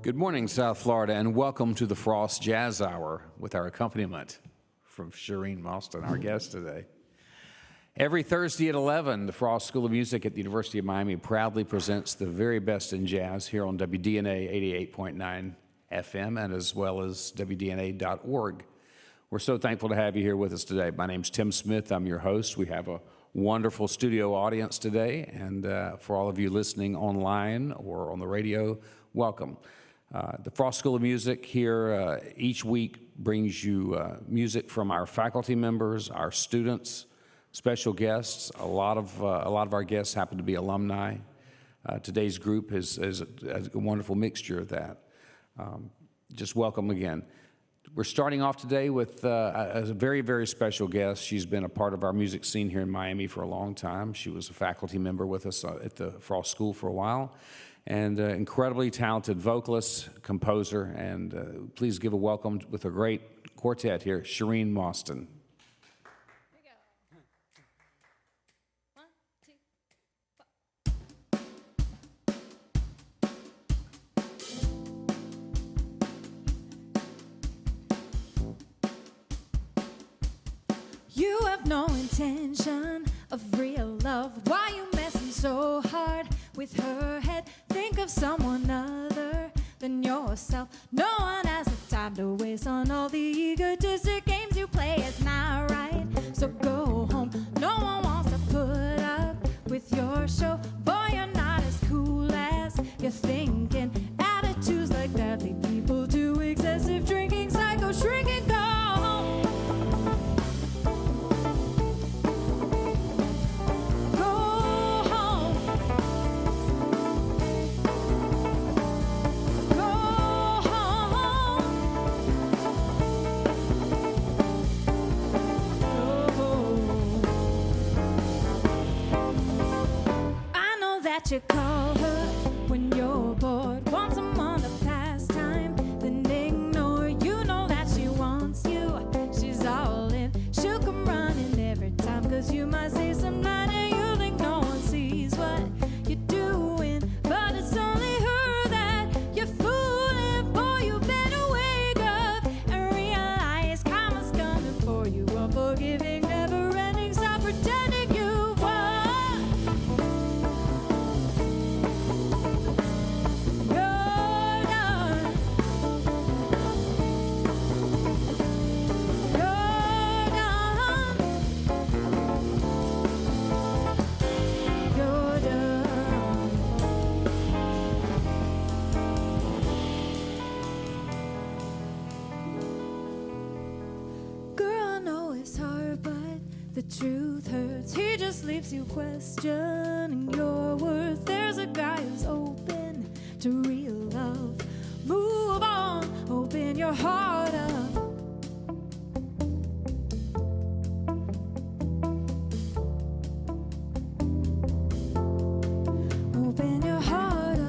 Good morning, South Florida, and welcome to the Frost Jazz Hour with our accompaniment from Sherrine Mostin, our guest today. Every Thursday at 11, the Frost School of Music at the University of Miami proudly presents the very best in jazz here on WDNA 88.9 FM and as well as WDNA.org. We're so thankful to have you here with us today. My name's Tim Smith. I'm your host. We have a wonderful studio audience today, and for all of you listening online or on the radio, welcome. The Frost School of Music here each week brings you music from our faculty members, our students, special guests. A lot of our guests happen to be alumni. Today's group is a wonderful mixture of that. Just welcome again. We're starting off today with a very, very special guest. She's been a part of our music scene here in Miami for a long time. She was a faculty member with us at the Frost School for a while. And incredibly talented vocalist, composer, and please give a welcome with a great quartet here, Sherrine Mostin. Here we go. 1, 2. You have no intention of real love. Why you messing so hard with her head? Think of someone other than yourself. No one has the time to waste on all the egotistic games you play. It's not right, so go home. No one wants to put up with your show. Boy, you're not as cool as you're thinking. Attitudes like that lead people to excessive drinking, psycho shrinking. Go home. You call her when you're bored, want someone to pass time, then ignore. You know that she wants you, she's all in. She'll come running every time, cause you might say something and you think no one sees what you're doing. But it's only her that you're fooling. Boy, you better wake up and realize karma's coming for you. Unforgiving, never ending, stop pretending you won. The truth hurts, he just leaves you questioning your worth. There's a guy who's open to real love. Move on, open your heart up. Open your heart up.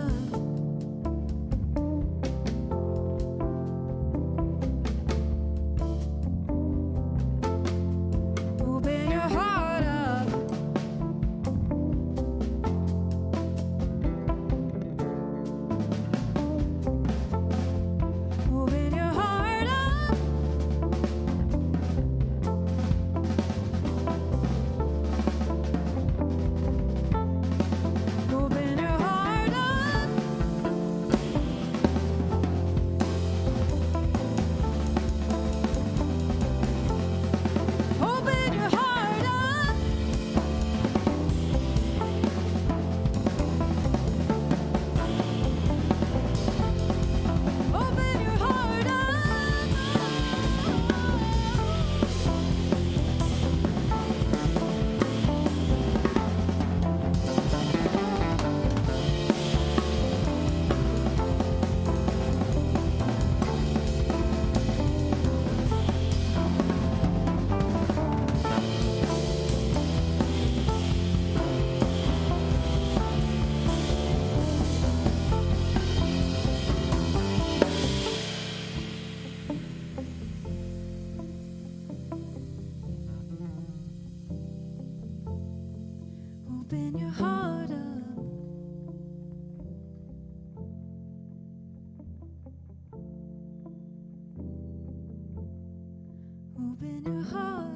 open your heart up.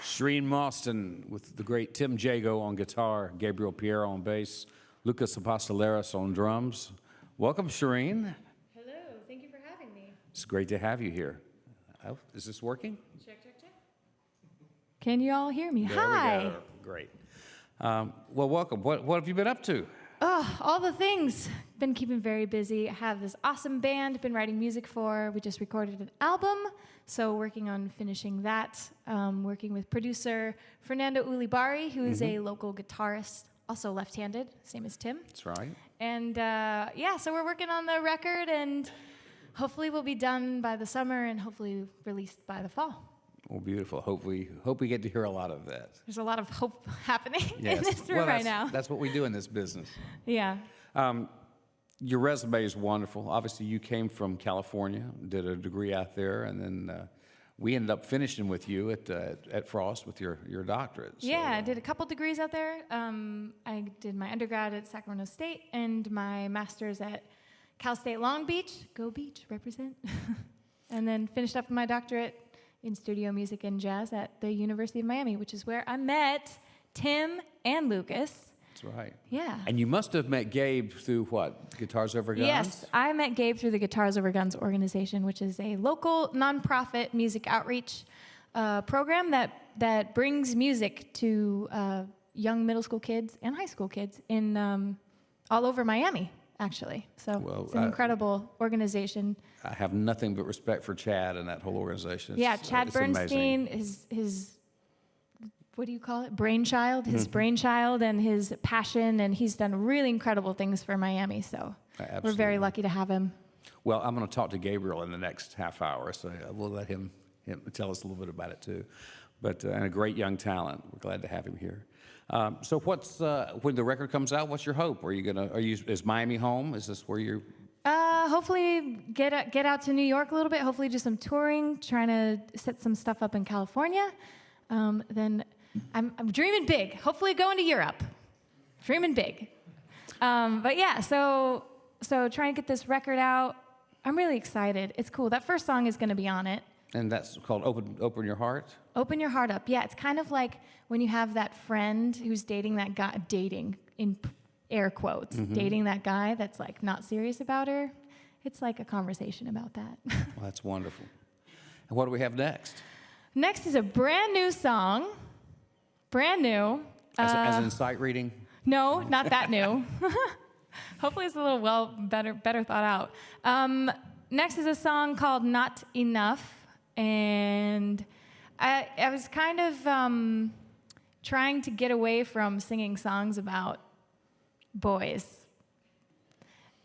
Sherrine Mostin with the great Tim Jago on guitar, Gabriel Piero on bass, Lucas Apostolaris on drums. Welcome, Sherrine. Hello, thank you for having me. It's great to have you here. Oh, is this working? Check, check, check. Can you all hear me? There Hi. we go. Great. Well, welcome. What have you been up to? Oh, all the things. Been keeping very busy. I have this awesome band, been writing music for. We just recorded an album, so working on finishing that. Working with producer Fernando Ulibari, who is a local guitarist, also left-handed, same as Tim. That's right. And yeah, so we're working on the record, and hopefully we'll be done by the summer and hopefully released by the fall. Well, beautiful. Hope we get to hear a lot of that. There's a lot of hope happening Yes. in this room right now. That's what we do in this business. Yeah. Your resume is wonderful. Obviously, you came from California, did a degree out there, and then we ended up finishing with you at Frost with your doctorate. So, Yeah, I did a couple degrees out there. I did my undergrad at Sacramento State and my master's at Cal State Long Beach. Go Beach, represent. And then finished up my doctorate in studio music and jazz at the University of Miami, which is where I met Tim and Lucas. That's right. Yeah. And you must have met Gabe through what? Guitars Over Guns? Yes, I met Gabe through the Guitars Over Guns organization, which is a local nonprofit music outreach program that brings music to young middle school kids and high school kids in all over Miami, actually. So it's an incredible organization. I have nothing but respect for Chad and that whole organization. Chad it's Bernstein, amazing. his what do you call it? Brainchild, his brainchild and his passion, and he's done really incredible things for Miami. So we're very lucky to have him. Well, I'm going to talk to Gabriel in the next half hour, so we'll let him tell us a little bit about it too. But and a great young talent. We're glad to have him here. So what's when the record comes out? What's your hope? Is Miami home? Is this where you're? Hopefully get out to New York a little bit. Hopefully do some touring, trying to set some stuff up in California. Then I'm dreaming big. Hopefully going to Europe. Dreaming big. But yeah, so trying to get this record out. I'm really excited. It's cool. That first song is going to be on it. And that's called Open Your Heart? Open Your Heart Up. Yeah, it's kind of like when you have that friend who's dating that guy, dating in air quotes, dating that guy that's like not serious about her. It's like a conversation about that. Well, that's wonderful. And what do we have next? Next is a brand new song. Brand new. As in sight reading? No, not that new. Hopefully it's a little better thought out. Next is a song called Not Enough. And I was kind of trying to get away from singing songs about boys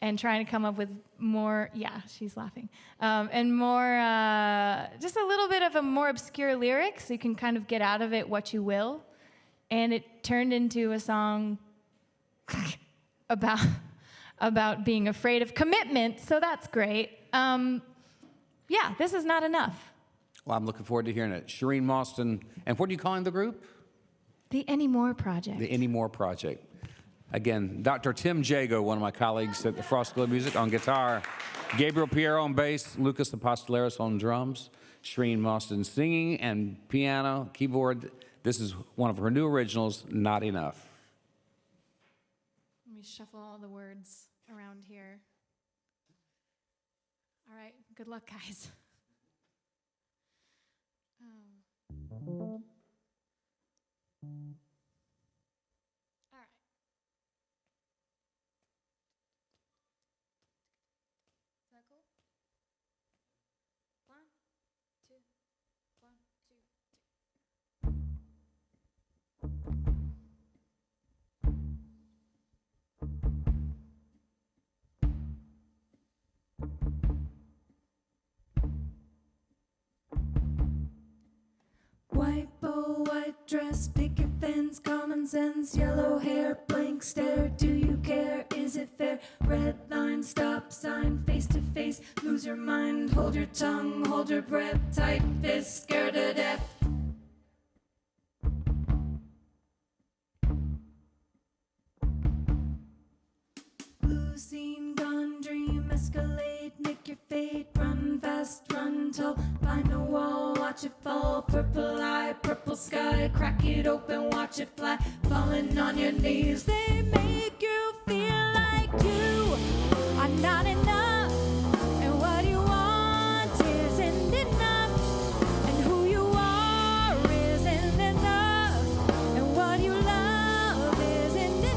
and trying to come up with more, yeah, she's laughing, and more, just a little bit of a more obscure lyric so you can kind of get out of it what you will. And it turned into a song about being afraid of commitment, so that's great. Yeah, this is Not Enough. Well, I'm looking forward to hearing it. Sherrine Mostin, and what are you calling the group? The Anymore Project. The Anymore Project. Again, Dr. Tim Jago, one of my colleagues at the Frost School of Music, on guitar. Gabriel Piero on bass. Lucas Apostolaris on drums. Sherrine Mostin singing and piano, keyboard. This is one of her new originals, Not Enough. Let me shuffle all the words around here. All right, good luck, guys. All right. Is that cool? 1, 2, 1, 2, 3. White bow, white dress, picket fence, common sense, yellow hair, blank stare, do you care, is it fair, red line, stop sign, face to face, lose your mind, hold your tongue, hold your breath, tight fist, scared to death. Blue scene, gun, dream, escalate, make your fate, run fast, run tall, find a wall, watch it fall, purple eye, purple sky, crack it open, watch it fly, falling on your knees, they make you feel like you are not enough, and what you want isn't enough, and who you are isn't enough, and what you love isn't enough.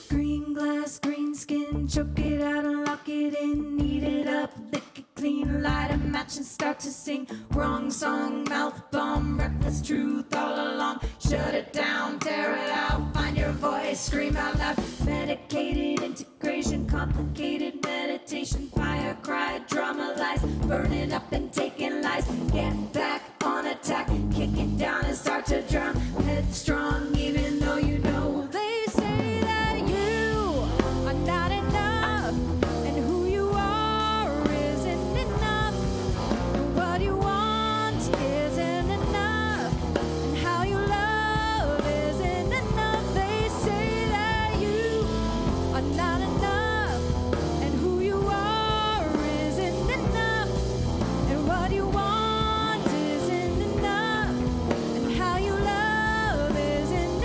Green glass, green skin, choke it out and lock it in, knead it up, lick it clean, light a match and start to sing. Wrong song, mouth bomb, reckless truth all along. Shut it down, tear it out, find your voice, scream out loud. Medicated integration, complicated meditation, fire cry, drama lies, burning up and taking lies. Get back on attack, kick it down and start to drown. Headstrong, even though you know they say that you are not enough, and who you are isn't enough, and what you want isn't enough, and how you love isn't enough. They say that you are not enough, and who you are isn't enough, and what you want isn't enough, and how you love isn't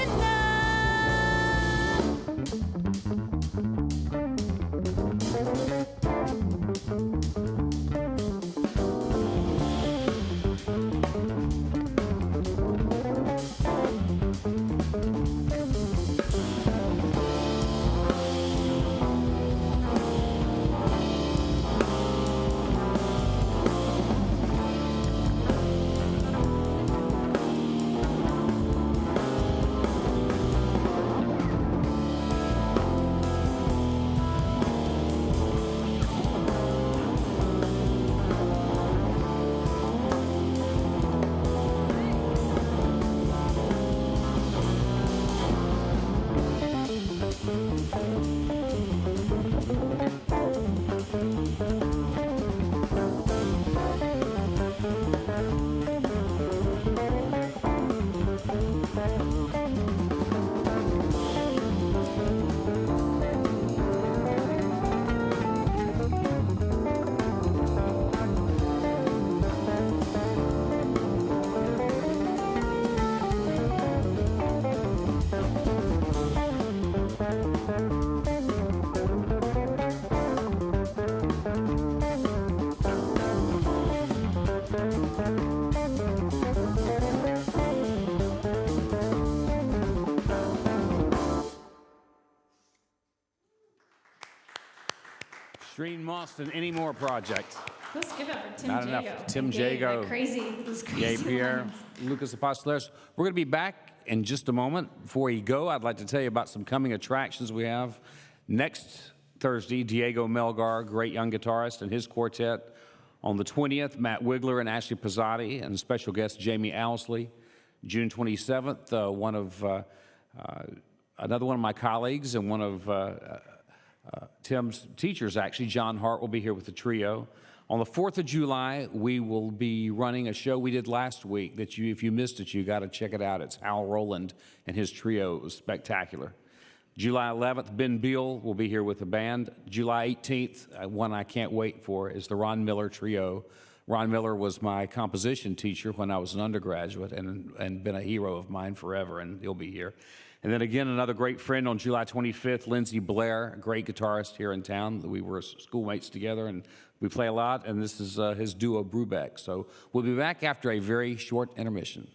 Sherrine Mostin, Any More Project. Let's give it for Tim Not Jago. enough. Tim He gave Jago. like crazy, those crazy Yay, Pierre, lines. Lucas Apostolos. We're going to be back in just a moment. Before you go, I'd like to tell you about some coming attractions we have. Next Thursday, Diego Melgar, great young guitarist, and his quartet. On the 20th, Matt Wigler and Ashley Pizzotti, and special guest Jamie Owsley. June 27th, another one of my colleagues and one of Tim's teachers, actually, John Hart, will be here with the trio. On the 4th of July, we will be running a show we did last week that if you missed it, you got to check it out. It's Hal Roland and his trio. It was spectacular. July 11th, Ben Beal will be here with the band. July 18th, one I can't wait for, is the Ron Miller Trio. Ron Miller was my composition teacher when I was an undergraduate and been a hero of mine forever, and he'll be here. And then again, another great friend on July 25th, Lindsey Blair, a great guitarist here in town. We were schoolmates together, and we play a lot, and this is his duo, Brubeck. So we'll be back after a very short intermission.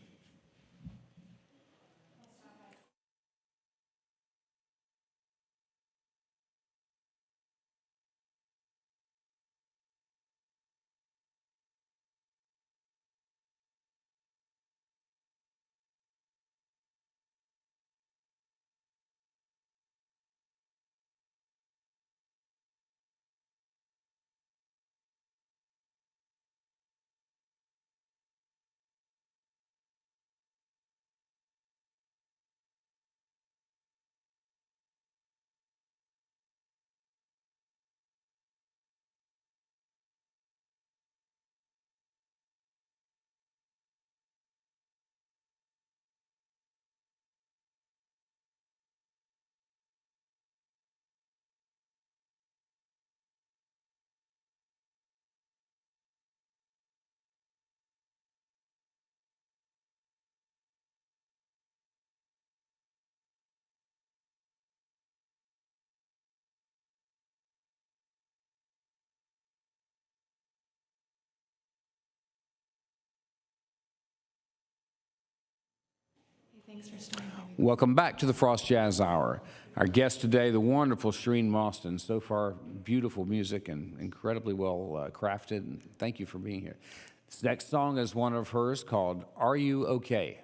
Thanks for starting. Welcome back to the Frost Jazz Hour. Our guest today, the wonderful Sherrine Mostin. So far, beautiful music and incredibly well crafted. And thank you for being here. This next song is one of hers called Are You Okay?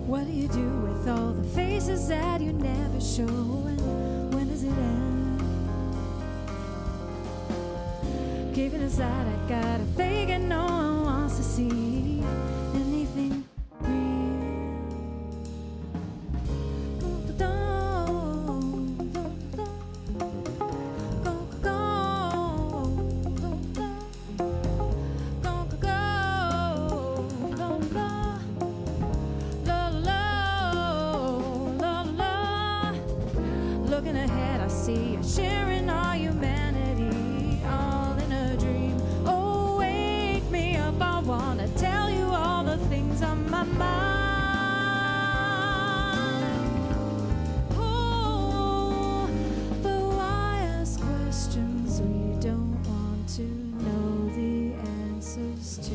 What do you do with all the faces that you never show? And when does it end? Given aside, I got a fake and no one wants to see anything real. Looking ahead, I see you sharing our humanity, all in a dream. Oh, wake me up, I wanna tell you all the things on my mind. Oh, but why ask questions we don't want to know the answers to?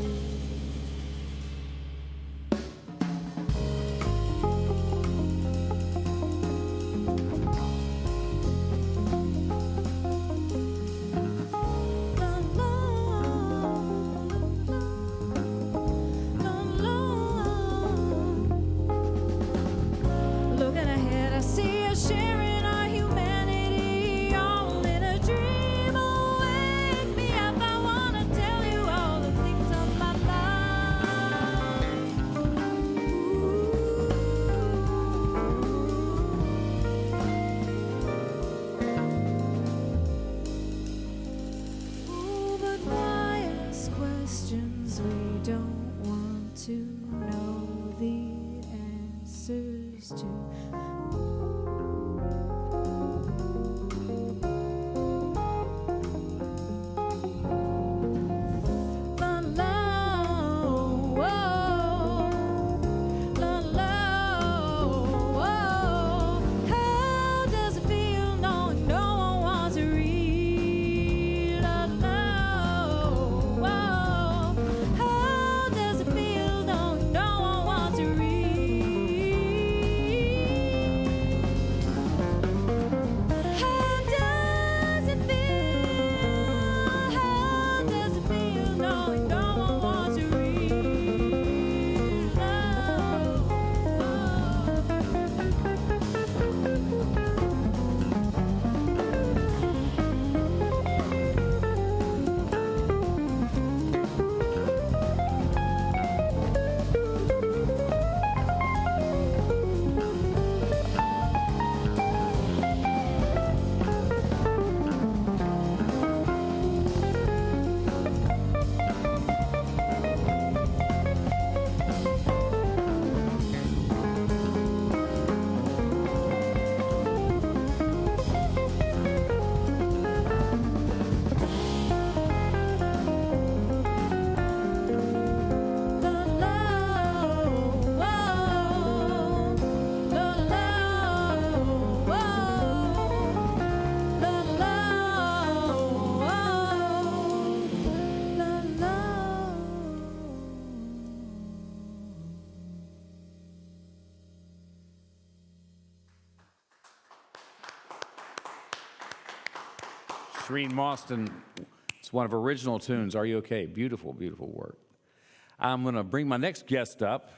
Sherrine Mostin, it's one of her original tunes, Are You Okay? Beautiful, beautiful work. I'm going to bring my next guest up.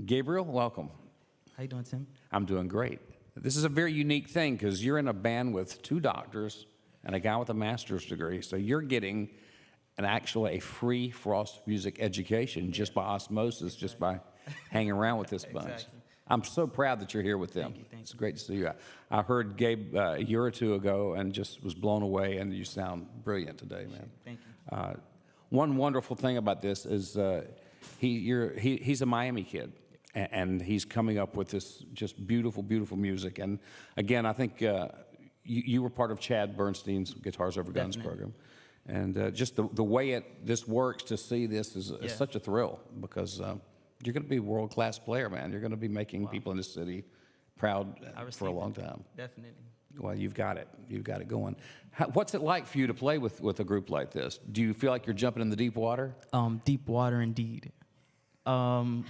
Gabriel, welcome. How you doing, Tim? I'm doing great. This is a very unique thing because you're in a band with 2 doctors and a guy with a master's degree, so you're getting a free Frost music education just by osmosis, just by hanging around with this bunch. Exactly. I'm so proud that you're here with them. Thank you. It's great to see you. I heard Gabe a year or 2 ago and just was blown away, and you sound brilliant today, man. Thank you. One wonderful thing about this is he's a Miami kid, and he's coming up with this just beautiful, beautiful music. And again, I think you were part of Chad Bernstein's Guitars Over Guns program. And just the way this works, to see this is such a thrill, because you're going to be a world-class player, man. You're going to be making people in this city proud for a long time. Definitely. Well, you've got it. You've got it going. What's it like for you to play with a group like this? Do you feel like you're jumping in the deep water? Deep water indeed. I'm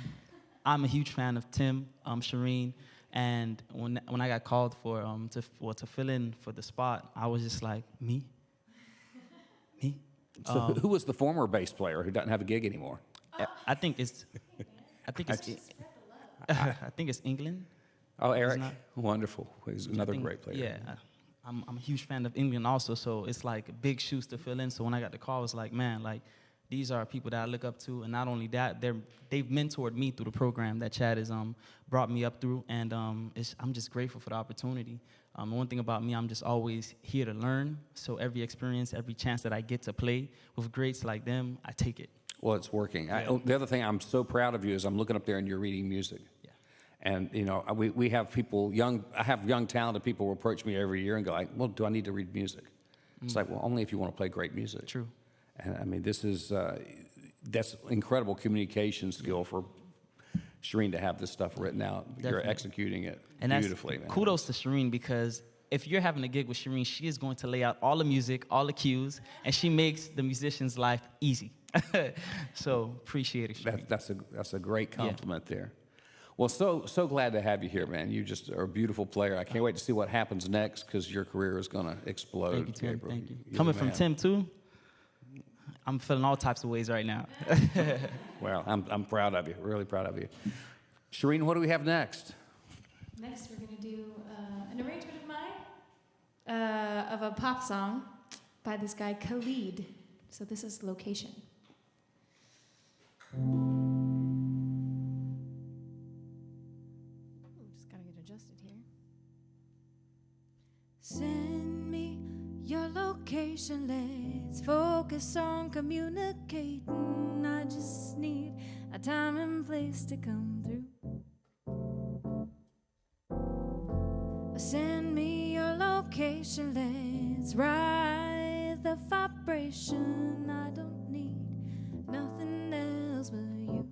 a huge fan of Tim, Sherrine, and when I got called for to fill in for the spot, I was just like, me. So who was the former bass player who doesn't have a gig anymore? I think it's England. Oh, Eric, wonderful. He's another great player. Yeah, I'm a huge fan of England also, so it's like big shoes to fill in. So when I got the call, it's like, man, like these are people that I look up to, and not only that, they've mentored me through the program that Chad has brought me up through, and I'm just grateful for the opportunity. One thing about me, I'm just always here to learn. So every experience, every chance that I get to play with greats like them, I take it. Well, it's working. The other thing I'm so proud of you is I'm looking up there and you're reading music. And, you know, we have people, I have young, talented people who approach me every year and go like, well, do I need to read music? It's like, well, only if you want to play great music. True. And, I mean, that's incredible communication skill for Sherrine to have this stuff written out. Definitely. You're executing it beautifully, man. Kudos to Sherrine, because if you're having a gig with Sherrine, she is going to lay out all the music, all the cues, and she makes the musician's life easy. So appreciate it, Sherrine. That's a great compliment there. Well, so glad to have you here, man. You just are a beautiful player. I can't wait to see what happens next, because your career is going to explode. Thank you, Tim. Gabriel. Thank you. Coming from Tim, too, I'm feeling all types of ways right now. Well, I'm proud of you, really proud of you. Sherrine, what do we have next? Next, we're going to do an arrangement of mine of a pop song by this guy, Khalid. So this is Location. Just got to get adjusted here. Send me your location, let's focus on communicating. I just need a time and place to come through. Send me your location, let's ride the vibration. I don't need nothing else but you.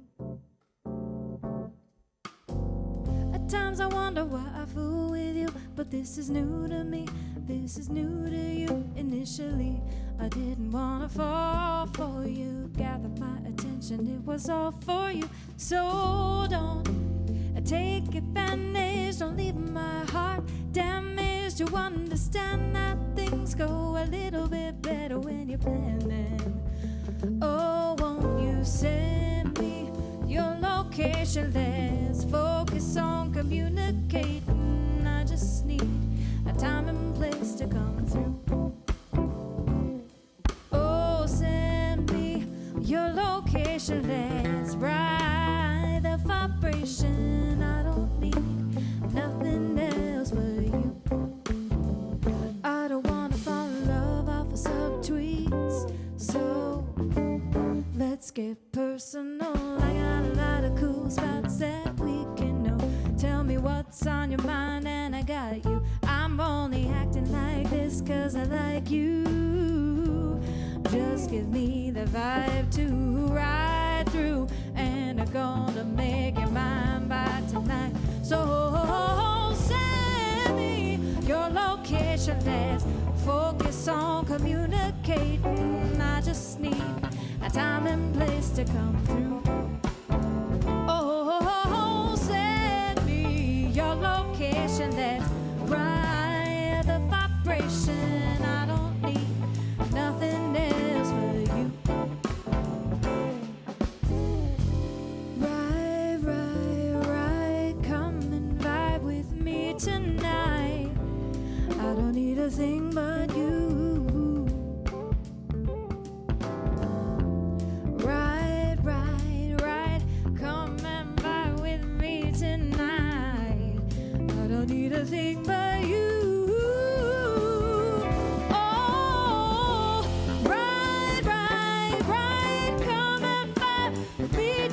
At times I wonder why I fool with you, but this is new to me, this is new to you. Initially, I didn't wanna fall for you, gather my attention, it was all for you. So don't take advantage, don't leave my heart damaged. You understand that things go a little bit better when you're planning. Oh, won't you send me your location? Let's focus on communicating. I just need a time and place to come through. Oh, send me your location. Let's ride the vibration. I don't need nothing else but you. I don't wanna fall in love off of subtweets, so let's get personal. I got a lot of cool spots that we can know. Tell me what's on your mind and I got you. I'm only acting like this 'cause I like you. Just give me the vibe to ride through, and I'm gonna make your mind by tonight. So send me your location, let's focus on communicating. I just need a time and place to come through. Oh, send me your location, let's ride the vibration. I don't need nothing else but you. Right, come and vibe with me tonight. I don't need a thing but you. Right, come and vibe with me tonight. I don't need a thing but you. Oh, right, come and vibe with me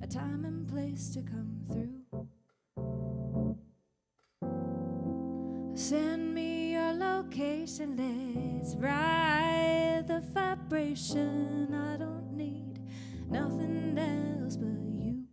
a time and place to come through. Send me your location, let's ride the vibration. I don't need nothing else but you.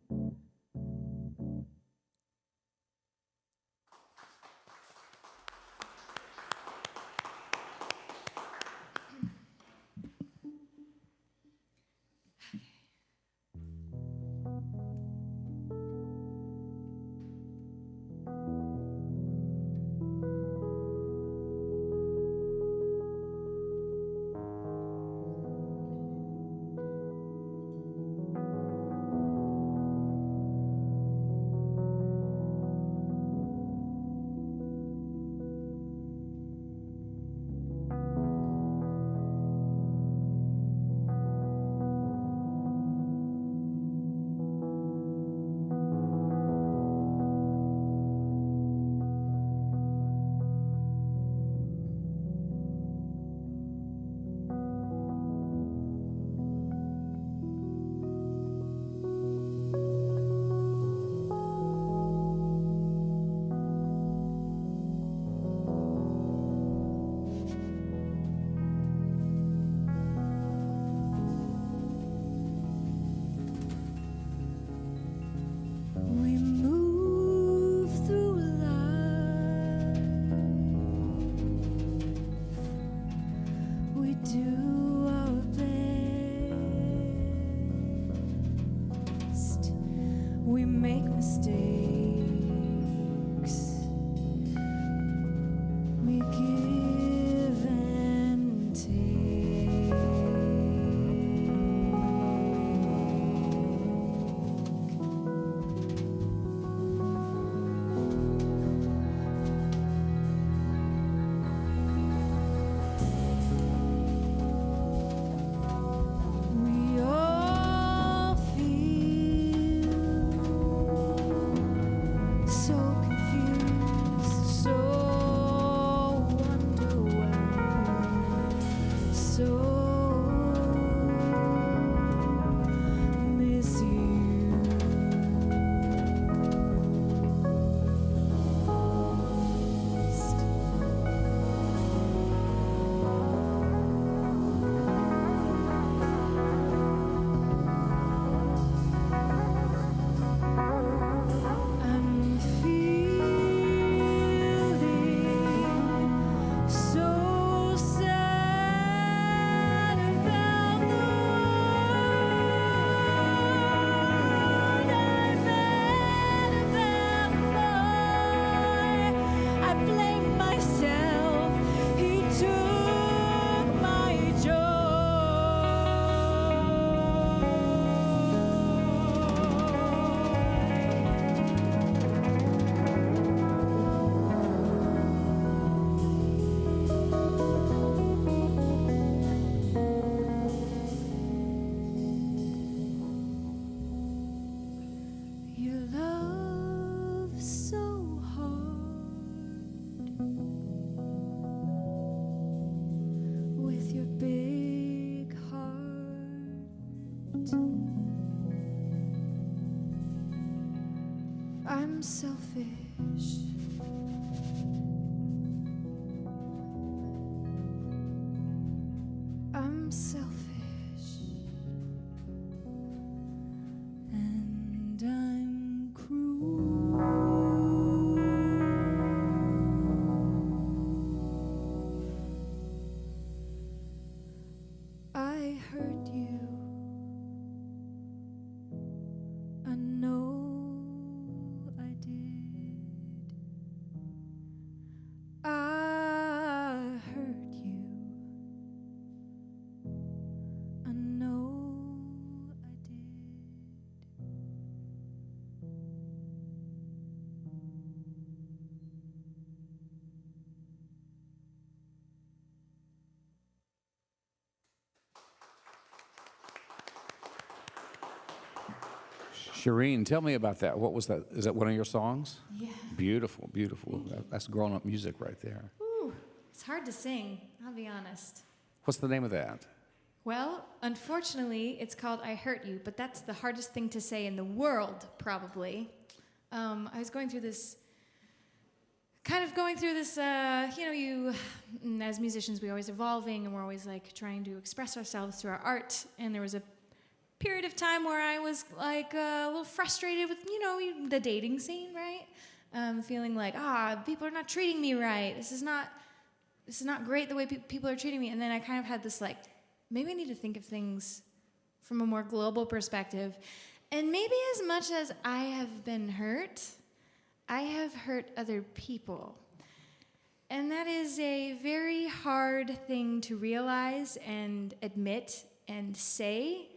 I'm selfish. I'm selfish. And I'm cruel. I hurt you. I know I did. I hurt you. I know I did. Sherrine, tell me about that. What was that? Is that one of your songs? Yeah. Beautiful, beautiful. That's grown-up music right there. Ooh, it's hard to sing, I'll be honest. What's the name of that? Well, unfortunately, it's called I Hurt You, but that's the hardest thing to say in the world, probably. I was going through this, you, as musicians, we're always evolving, and we're always like trying to express ourselves through our art. And there was a period of time where I was like a little frustrated with, the dating scene, right? Feeling like, people are not treating me right. This is not great the way people are treating me. And then I kind of had this like, maybe I need to think of things from a more global perspective. And maybe as much as I have been hurt, I have hurt other people. And that is a very hard thing to realize and admit and say,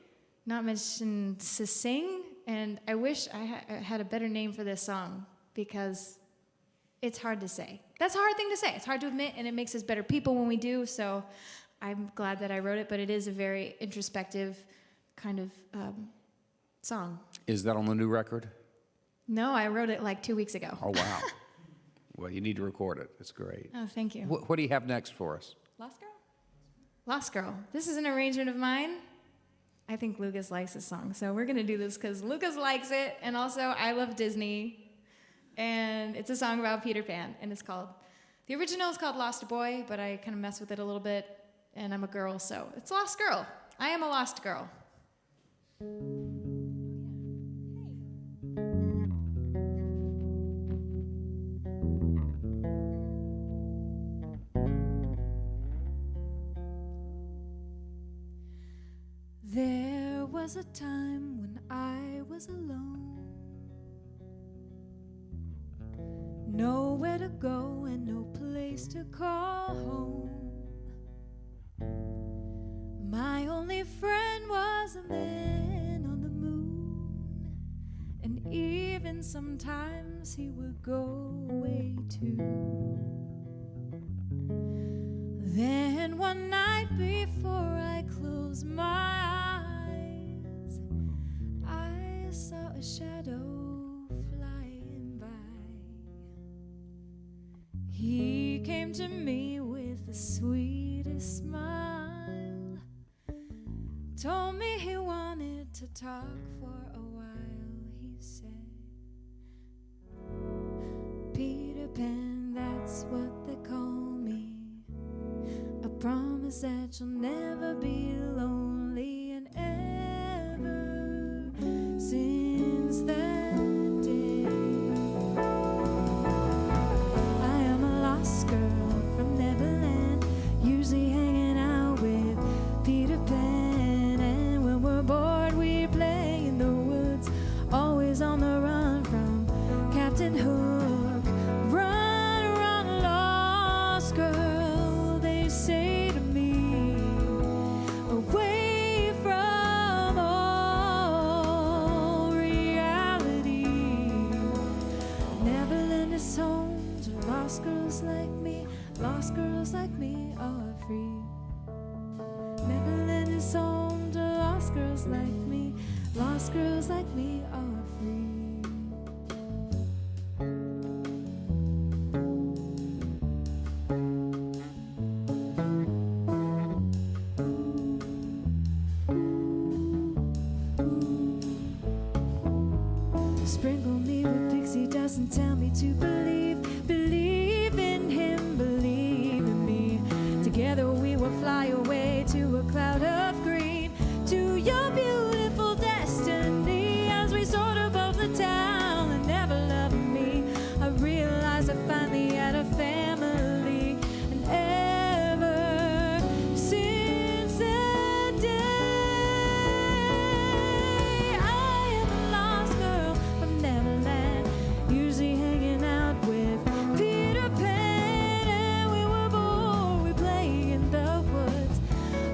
not mention to sing. And I wish I had a better name for this song, because it's hard to say. That's a hard thing to say. It's hard to admit, and it makes us better people when we do. So I'm glad that I wrote it, but it is a very introspective kind of song. Is that on the new record? No, I wrote it like 2 weeks ago. Oh, wow. Well, you need to record it. It's great. Oh, thank you. What do you have next for us? Lost Girl? Lost Girl. This is an arrangement of mine. I think Lucas likes this song, so we're going to do this because Lucas likes it, and also I love Disney. And it's a song about Peter Pan, and the original is called Lost Boy, but I kind of mess with it a little bit, and I'm a girl, so it's Lost Girl. I am a lost girl. There was a time when I was alone, nowhere to go and no place to call home. My only friend was a man on the moon, and even sometimes he would go away too. Then one night before I closed my eyes, I saw a shadow flying by. He came to me with the sweetest smile, told me he wanted to talk for a while. He said, Peter Pan, that's what they call me. I promise that you'll never be lonely. And ever since that day, I am a lost girl from Neverland, usually hanging out with Peter Pan. And when we're bored, we play in the woods, always on the run from Captain Hook. Run, run, lost girl, they say to me, away from all reality. Neverland is home to lost girls like me. Lost girls like me are free. Neverland is home to lost girls like me. Lost girls like me are free. Sprinkle me with pixie dust and tell me to believe. Believe in him, believe in me. Together we will fly away to a cloud of green, to your beautiful destiny. As we soared above the town and never loved me, I realized I finally had a family. And ever since that day, I am a lost girl from Neverland, usually hanging out with Peter Pan. And we were bored, we played in the woods,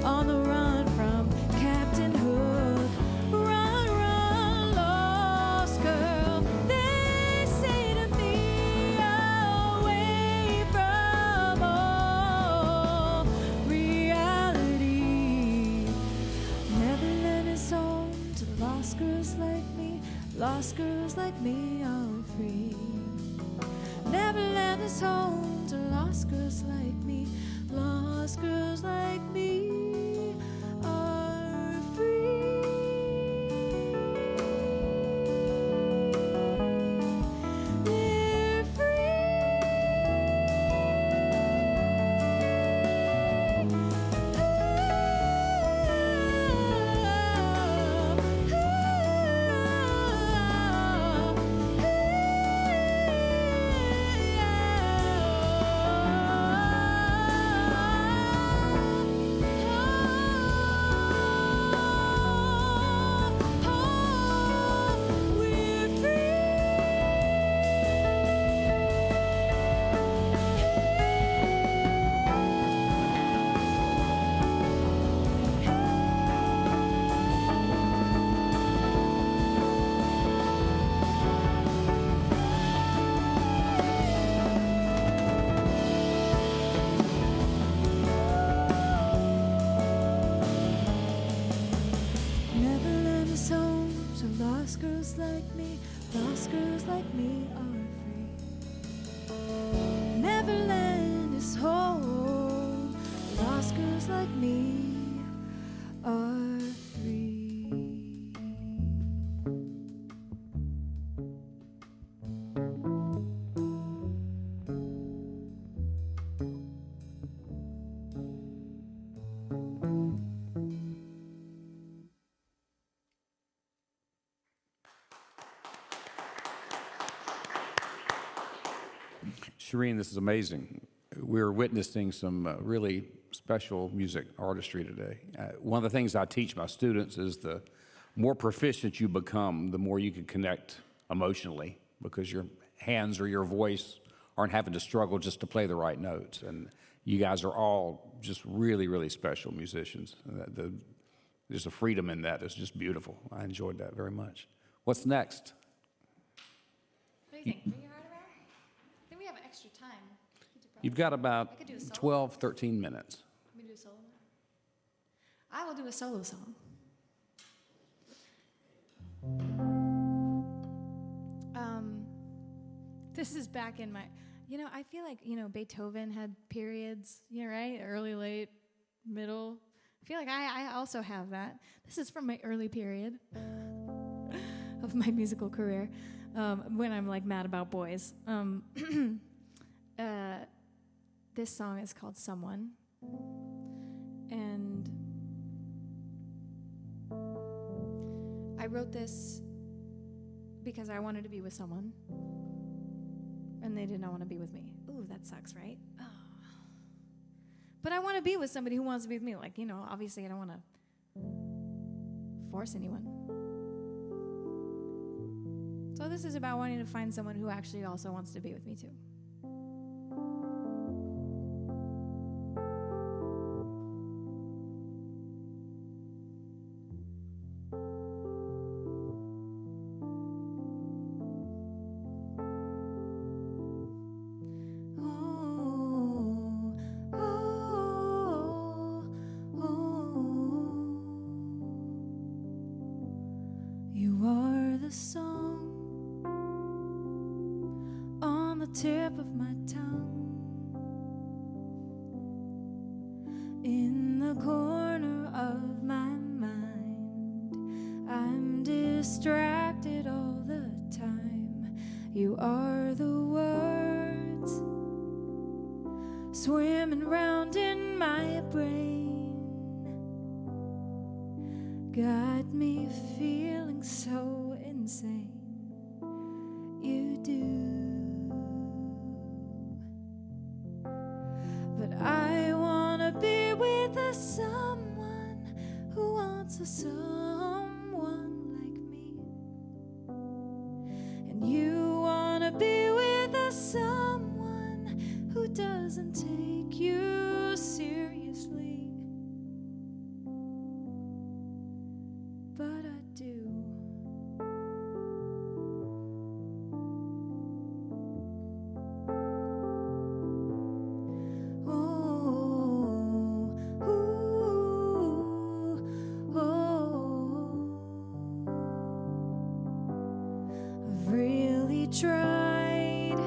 on the run from Captain Hook. Run, run, lost girl, they say to me, away from all reality. Neverland is home to lost girls like me. Lost girls like me are free. Neverland is home to lost girls like me. Lost girls like me are girls like me, lost girls like me are free. Neverland is home. Lost girls like me are free. Sherrine, this is amazing. We're witnessing some really special music artistry today. One of the things I teach my students is the more proficient you become, the more you can connect emotionally, because your hands or your voice aren't having to struggle just to play the right notes. And you guys are all just really, really special musicians. There's a freedom in that that's just beautiful. I enjoyed that very much. What's next? What do you think? Bring your heart around? I think we have extra time. You've got about I could do a solo. 12, 13 minutes. Let me do a solo. I will do a solo song. This is back in my, I feel like, Beethoven had periods, right? Early, late, middle. I feel like I also have that. This is from my early period of my musical career, when I'm like mad about boys. This song is called Someone. And I wrote this because I wanted to be with someone, and they did not want to be with me. Ooh, that sucks, right? Oh. But I want to be with somebody who wants to be with me. Like, obviously I don't want to force anyone. So this is about wanting to find someone who actually also wants to be with me too. Tip of my tongue, in the corner of my mind, I'm distracted all the time. You are the words swimming round in my brain, got me feeling so insane. You do. I wanna be with someone who wants someone like me, and you wanna be with someone who doesn't take you seriously, but I do. Tried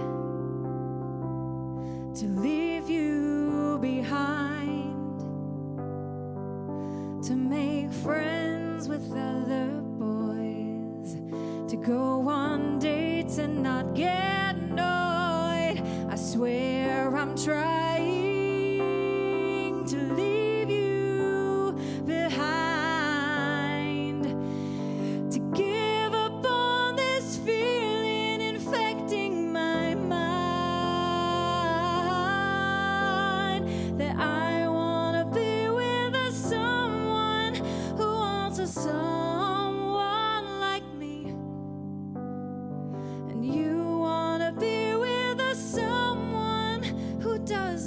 to leave you behind, to make friends with other boys, to go on dates and not get annoyed. I swear I'm trying to leave you behind, to give up on this feeling that I wanna be with someone who wants someone like me, and you wanna be with someone who doesn't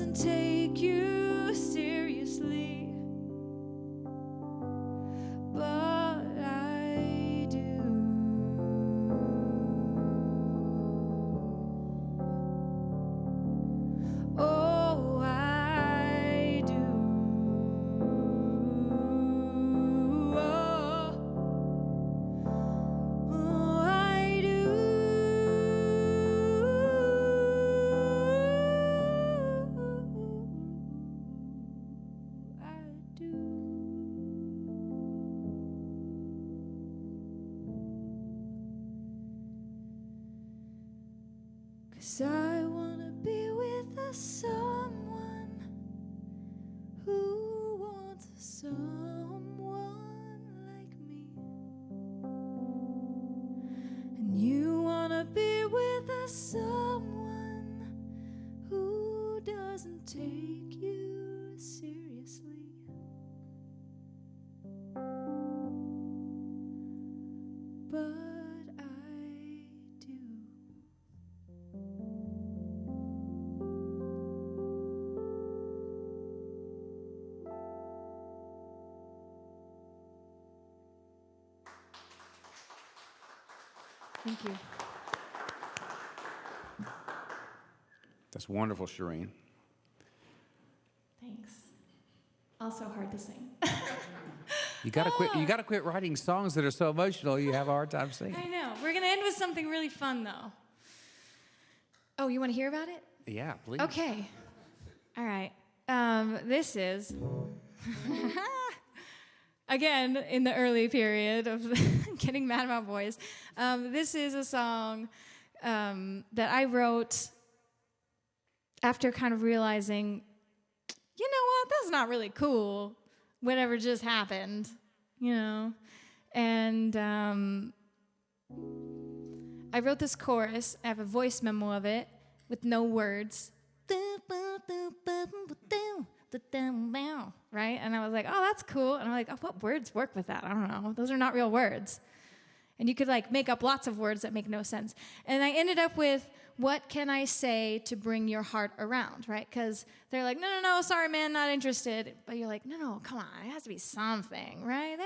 'Cause I wanna be with someone who wants someone like me. And you wanna be with someone who doesn't take you seriously. But I do. Thank you. That's wonderful, Sherrine. Thanks. Also hard to sing. You gotta quit. You gotta quit writing songs that are so emotional. You have a hard time singing. I know. We're gonna end with something really fun, though. Oh, you want to hear about it? Yeah, please. Okay. All right. This is again in the early period of getting mad about boys. This is a song that I wrote after kind of realizing, you know what, that's not really cool, whatever just happened, you know? And I wrote this chorus. I have a voice memo of it with no words. Right? And I was like, oh, that's cool. And I'm like, oh, what words work with that? I don't know. Those are not real words. And you could like make up lots of words that make no sense. And I ended up with, what can I say to bring your heart around, right? Because they're like, no, sorry, man, not interested. But you're like, no, come on, it has to be something, right?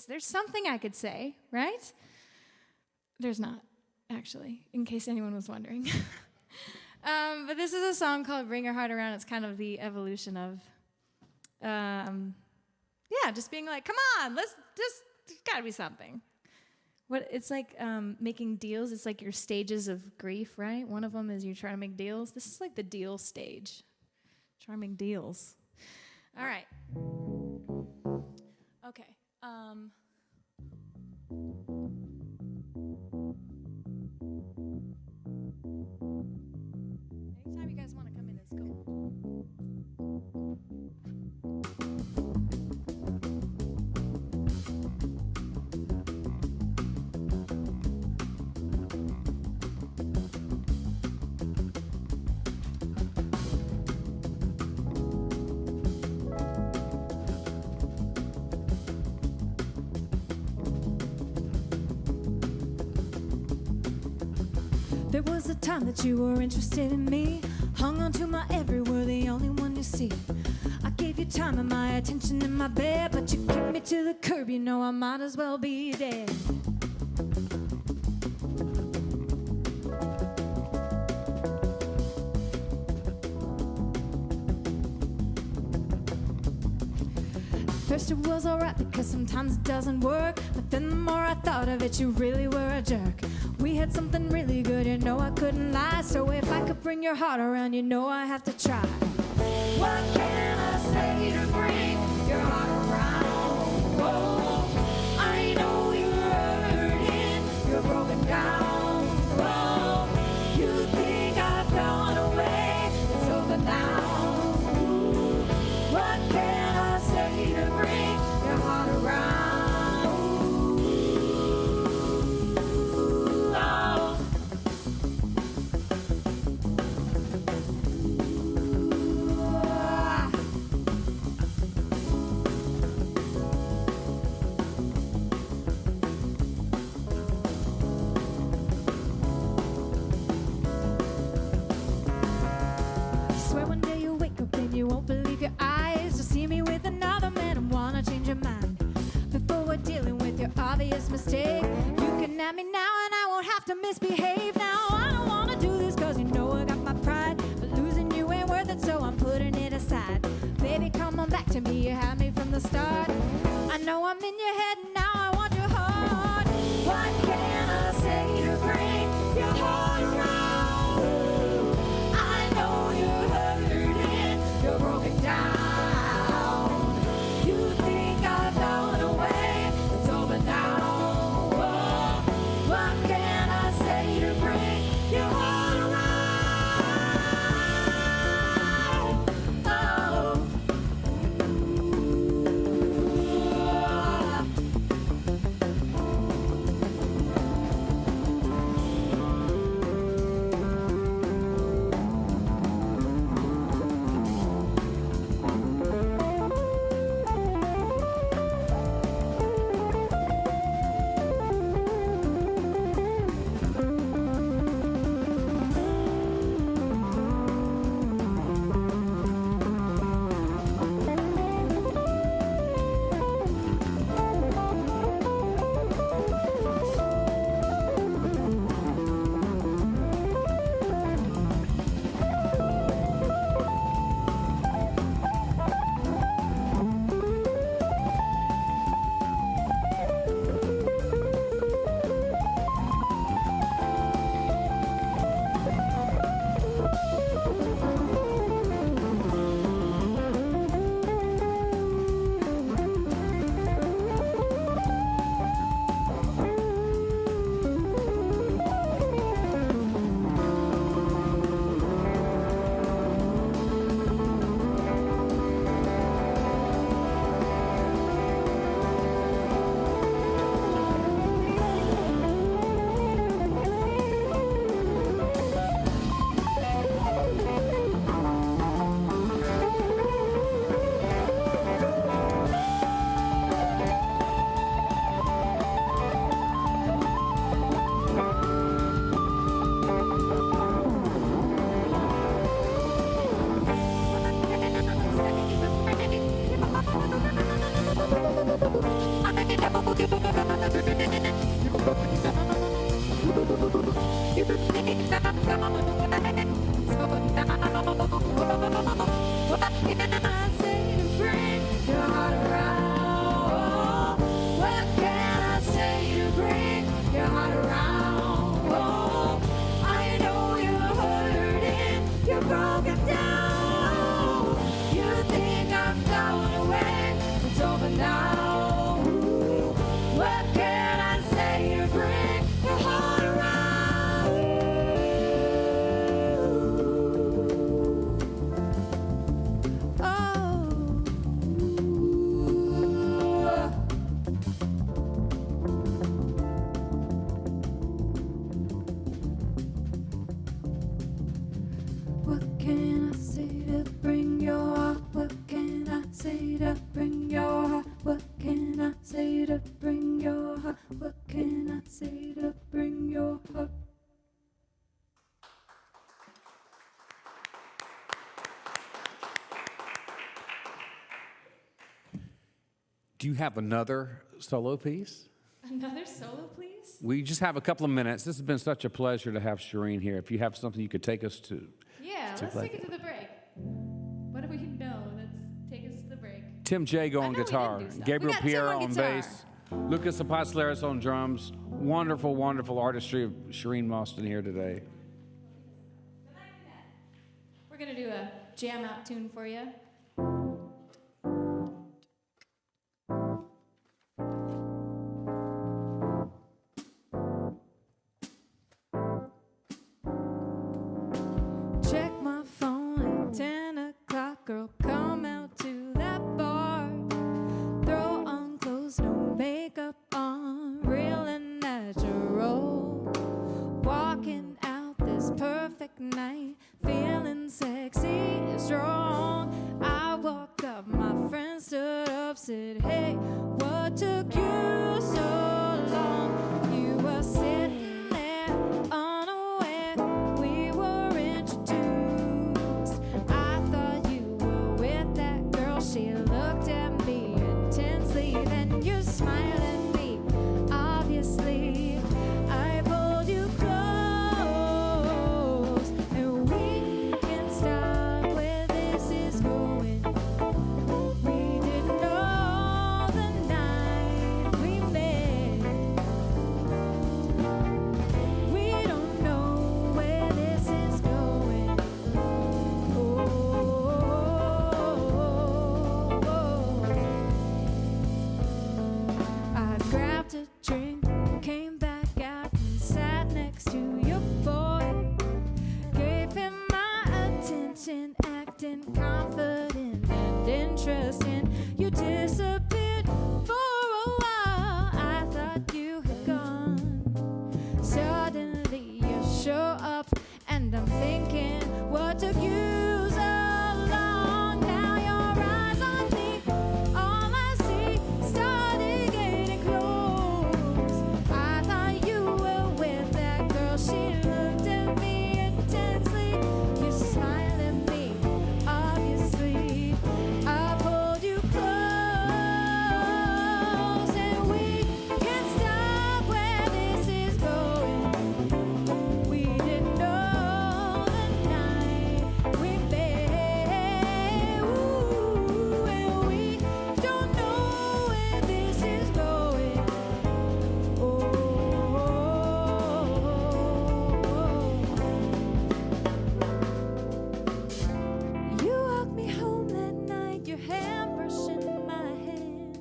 There's something I could say, right? There's not, actually, in case anyone was wondering. But this is a song called Bring Your Heart Around. It's kind of the evolution of, just being like, come on, there's gotta be something. It's like making deals. It's like your stages of grief, right? One of them is you're trying to make deals. This is like the deal stage. Trying to make deals. All right. Okay. Anytime you guys want to come in, it's cool. There was a time that you were interested in me. Hung on to my every word, the only one you see. I gave you time and my attention in my bed, but you kicked me to the curb, you know I might as well be dead. First it was alright because sometimes it doesn't work, but then the more I thought of it, you really were a jerk. We had something really good, you know I couldn't lie. So if I could bring your heart around, you know I have to try. What can I say to bring your heart around? Oh, I know you're hurting, you're broken down. Oh, you think I've gone away, it's over now. Ooh, what can I say to bring your heart around? You won't believe your eyes to see me with another man and wanna change your mind. Before we're dealing with your obvious mistake, you can have me now and I won't have to misbehave. Now I don't wanna do this cause you know I got my pride, but losing you ain't worth it, so I'm putting it aside. Baby, come on back to me, you had me from the start. I know I'm in your head and now I want your heart. What can I say to bring your heart around? I know you're hurting, you're broken down. You think I've gone away, it's over now. Oh, what can I say to bring your heart around? You think I'm going away, so now what can I say to bring your heart around? What can I say to bring your heart around? I know you're hurting, you're broken down. You think I'm going away, it's over now. What can I say to bring your heart around? What can I say to bring your heart? What can I say to bring your heart? What can I say to bring your heart? What can I say to bring your heart? Do you have another solo piece? Another solo, please? We just have a couple of minutes. This has been such a pleasure to have Sherrine here. If you have something you could take us to. Yeah, let's take it to the break. What do we know? Let's take us to the break. Tim Jago I on know we guitar, didn't do stuff. Gabriel We got Tim Pierre on on guitar. bass, Lucas Apostleros on drums. Wonderful, wonderful artistry of Sherrine Mostin here today. We're going to do a jam out tune for you. Check my phone at 10 o'clock, girl, come out to that bar. Throw on clothes, no makeup on, real and natural. Walking out this perfect night, feeling sexy, strong. I walked up, my friend stood up, said, hey, what took you so long? You were sitting there unaware, we were introduced. I thought you were with that girl, she looked at me intensely, then you smiled at me, obviously. I pulled you close, and we can't stop where this is going. We didn't know the night we met. We don't know where this is going. I grabbed a drink, came back out and sat next to your boy. Gave him my attention, acting confident and interesting. You disappeared for a while, I thought you had gone. Suddenly you show up, and I'm thinking, what took you so long? Now your eyes on me, all I see started getting close. I thought you were with that girl, she looked at me intensely. You smiled at me, obviously. I pulled you close, and we can't stop where this is going. We didn't know the night we met. Ooh, and we don't know where this is going. You walked me home that night, your hand brushing my hand.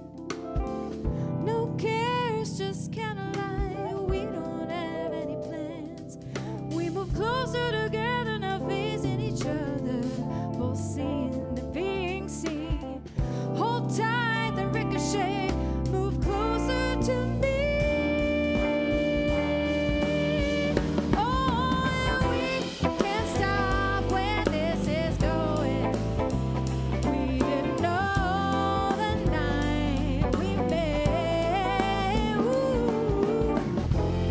No cares, just candlelight. We don't have any plans. We move closer together, now facing each other, both seeing the being seen. Hold tight, the ricochet, move closer to me. Oh, and we can't stop where this is going. We didn't know the night we met. Ooh,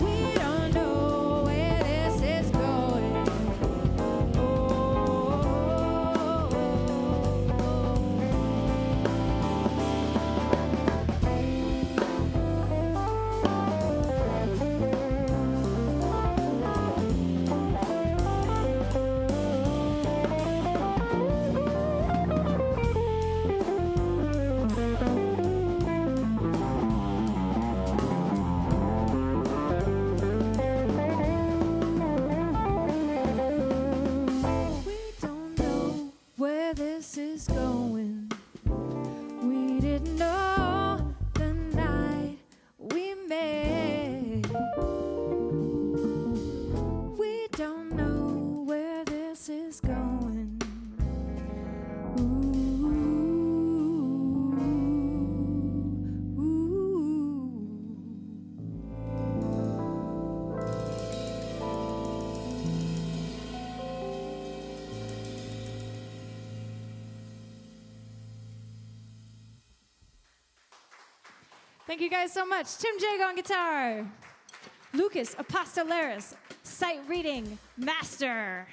we don't know where this is going. Thank you guys so much. Tim Jago on guitar. Lucas Apostolaris, sight reading master.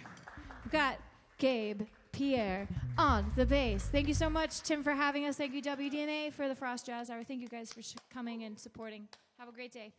We've got Gabe Pierre on the bass. Thank you so much, Tim, for having us. Thank you, WDNA, for the Frost Jazz Hour. Thank you guys for coming and supporting. Have a great day.